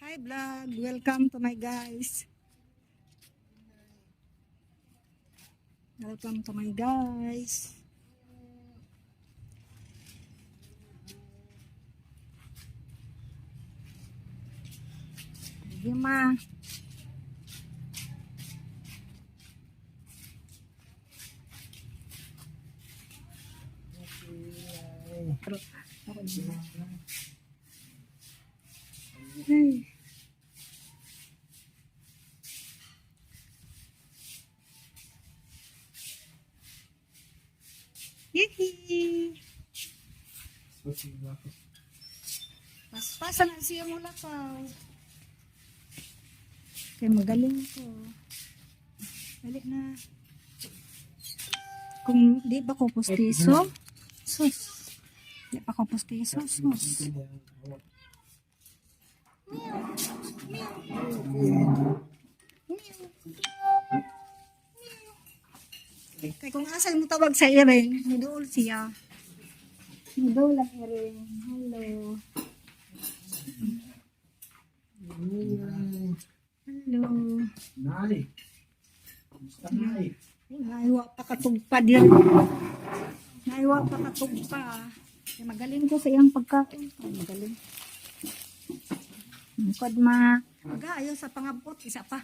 Hi vlog, welcome to my guys. Welcome to my guys. Sige ma. Hey. Yee! Paspasan na siya mula ka. Kaya magaling ko. Dali na. Kung di ba ko postiso, sus. Di pa ko postiso, sus. Kaya kung asal mo tawag sa iring, mudool siya. Mudool ang iring. Hello. Hello. Nay. Kamusta, Nay? Naiwa pa katugpa din. Naiwa pa katugpa. Kaya magaling ko sa iyang pagkain. Ay, magaling. Bukod ma. Mag-aayo sa pangabot. Isa pa.